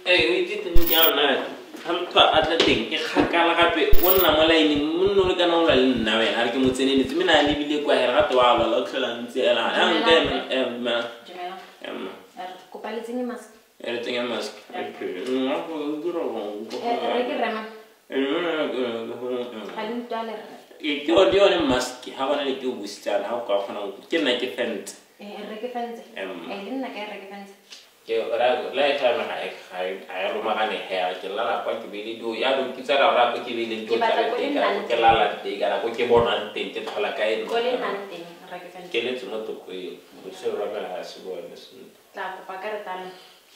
we didn't get now. I'm taught at the thing. If Hakalapi, one Namalay, Muno can only now, and I can say it's me. I live in quite a lot of our local and say, I'm them. Kupalitin mask. Everything I must. If you're the only mask, how can I do with stand? How can I defend? I didn't like a recommend. Later, I romani hair, Jelala, what you really do. Yadu, Kizara, Rapi, really do. Kelala, they got a Pokemon and tainted Halakai. Kill it to not to quail, which Robert has words.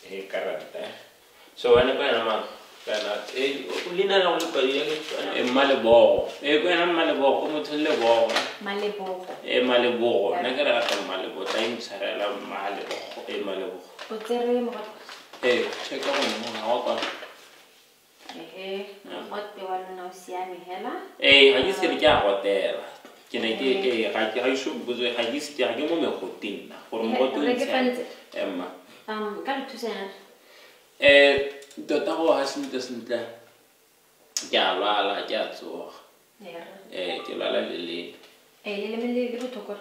A character. So, when I'm Lina non e Malebo, e when I'm Malebo, come to Lebo, e Malebo, Nagara Malebo, times Harala Malebo, e Malebo. Hey, check out what they want to know, Siami Hella? Hey, I used to get out there. Can I get I should go to I used to get a moment for dinner for what to Emma. Come to say. The Tao hasn't doesn't Yala Jatso. Kilala Lily. A little toker.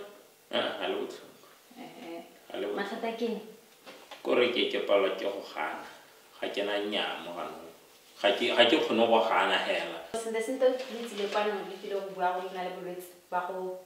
Hello. Masatakin. Correct Pala Johan. Hajananya Mohan. Hajo Nova Hana Hella. The center needs the panel if you don't growl in elaborates Baho.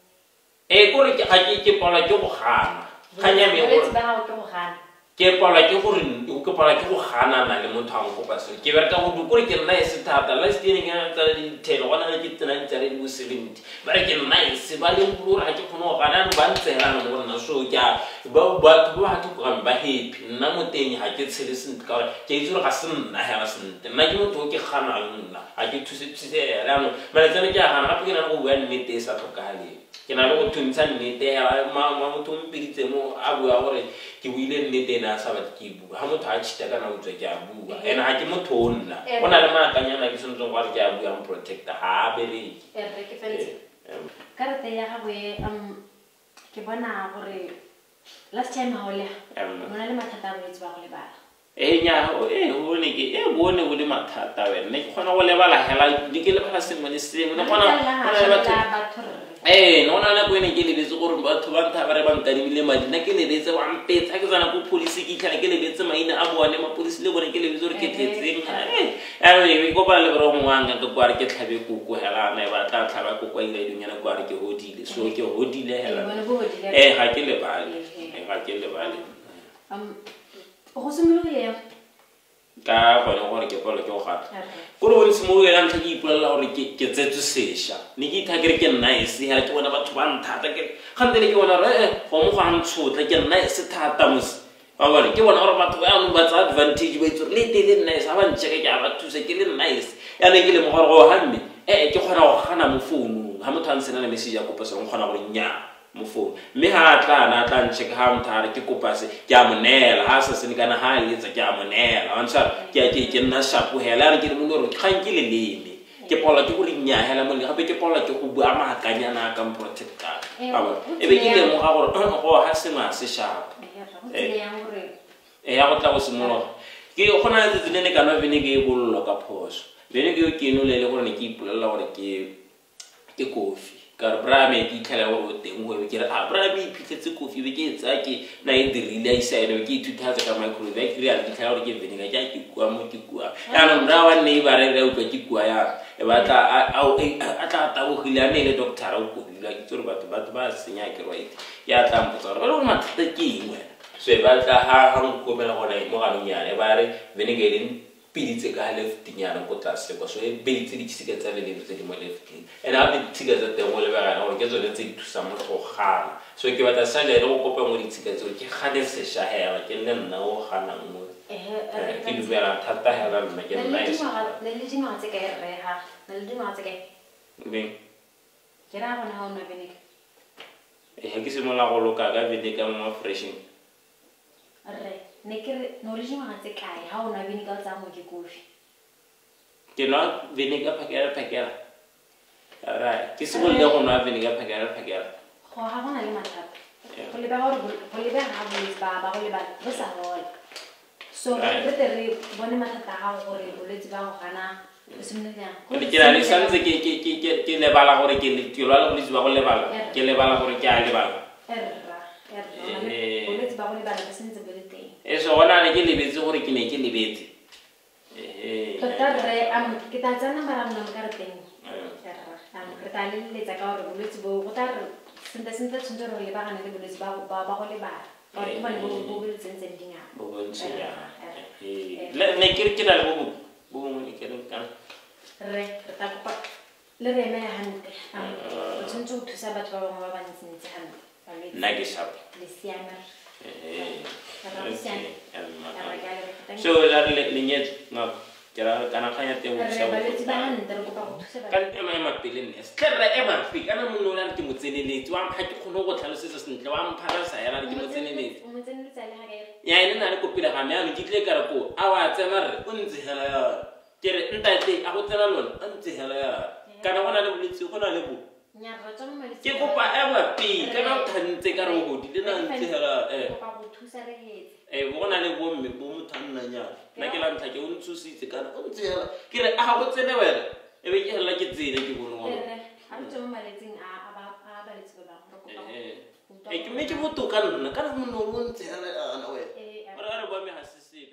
A correct Haji Pala Johan. Hanyami Baho. Kepala Johan, you Kapala Johana, and the Montan Copas. Kiverta would work in nice tata, less getting another 10 109 was 70. But I can nice, Valium Blue, I took no Hanan Banter and one so ya, but what to come by hip, Namutin, I get citizen car, Jason Hassan, I have sent, and I don't talk Hana, I get to say around, but I tell you, I'm happy and when meet this at Okali. Can I go to Insanity there? Mamma to beat them I will already. He will need dinner Sabbath Kibu. How much touch the gun of the Jabu? And I cannot tone. One of the man can like some of what Jabu and protect the habit. Karate Yahweh, Kibana or last time, Holy, when I matata with Bakliba. Only one would matter, and make one over level. I like the killer person when it's saying, eh, no one going to kill it or but to want to have a bank, Nakil is a one pay tax and a police can kill it. Some in Abu and police live and kill it or get it. Anyway, we go by the wrong one and the Guarket have a cook, Hela, never that have a cook while they doing a Guarke hoodie, so your hoodie, eh, I kill a valley. I kill the valley. Hosumulia. Ka bona gore ke polo ke go gata gore o ntse mo yena ntse ke ipolela gore ke tse tse sesha ne ke thakere ke nice ha ke bona batho ba nthata ke gantele ke bona re go mo go antshotla ke nice thata mos ba bona ke bona gore batho ba no ba tsa advantage ba itse le tele nice ha ba ntse ke ba thusa ke le nice ya ne ke le mo gore go hamme ke gona go gana mo founu ha motho a ntsena le message ya kopa se go gona gore nya mo phone me ha tla check ha mthare ke kopa se ke a monela ha sa sene kana ha letsa ke a monela antsa ke nna shapo hela re ke mo re kgang ke le lele ke pola ke go rinya hela mo le gape ke pola ke go bua maakanyana ka protector aba e be ke le mo ga gore go ha se ma se sharp ya go tla go simologa ke gona tse ne ka no bene ke bollo ka phoso bene ke ke no le gore ne ke ipulela gore ke coffee ka brame ke tlhela go teng go ke re a brame phitletse coffee be ke etsa ke na e dirile a isane ke ithutatsa ka microwave ke re a tlhela gore ke venega ja ke kwa mo ke kwa ya no bra wa ne ba re utlwa ke kwa ya e batla a tla go hilane le doctor o go dila ke tsore batho ba senya ke right ya tla mpotsa gore o mathata ke engwe so e batla ha go mela gona mo ga nyane ba re venega piditse ka left nyana go tlase go so e beitse di tsiketsa le le tse di mo left and a di tsiketsa te go le ba ga ke tsone tse di thusa mo go gana so ke batla sa le go kopa mo di tsiketsa ke gane se sha hela ke le nna o gana mo ke di vera thata hela nna ke nna e le le dingwa tse ka re ha le dingwa tse ka ne ke ra bona ha o no bene ke se mo la go loka ga bene ka mo freshing re ne ke no le jwa tse kae ha ona bene ka tsa mo ke kofi ke no bene ka phakela ara ke se mo le go no bene ka phakela go ha bona le mathata go le ba gore go le ba ha bo ba go le ba bo sa hola so re re bone mathata a go re boletse ba go gana go simolola ke ra le santse ke lebala gore ke le tlo la boletse ba go lebala ke lebala gore ke a lebala boletse ba go lebala ka sentse bo le teng eso gona le ke lebetse gore ke ne ke lebetse tota re ke ta tsana mara mna ka re teng re ta le letsa ka gore boletse bo go ta re senta tshwantse re lebagane le boletse ba go lebala gore ke bone bo boletseng tse dinga bo bontse ya ne ke na le bo ne ke re ka re ta kopa le re eme hantle o tshwantse go thusa batho ba bangwe ba ba ntse hantle nna ke sa le siame so la le nyet no kera kana khanya te mo sa ka ema pele ne skere ema fi kana mo no la ke mo tseneletse wa mpha ke khono go tlhalosetsa sentle wa mpha sa yana ke mo tseneletse ya ene na le kopile ga me ya ke tle ka re ko a wa tsena re o ntse hela ya kere ntate a go tsena lona a ntse hela ya kana gona le boletse gona le bo ke kopa ema pi kana o thantse ka re o godile na ntse hela bona le bomme bo mothanna nya nna ke la ntha ke o ntshusitse kana o ntse hela ke re a go tsene wena e be ke hela ke tsene ke bone wa ke me ke botoka nna kana mo no ntse hela ana we re ba me ha se se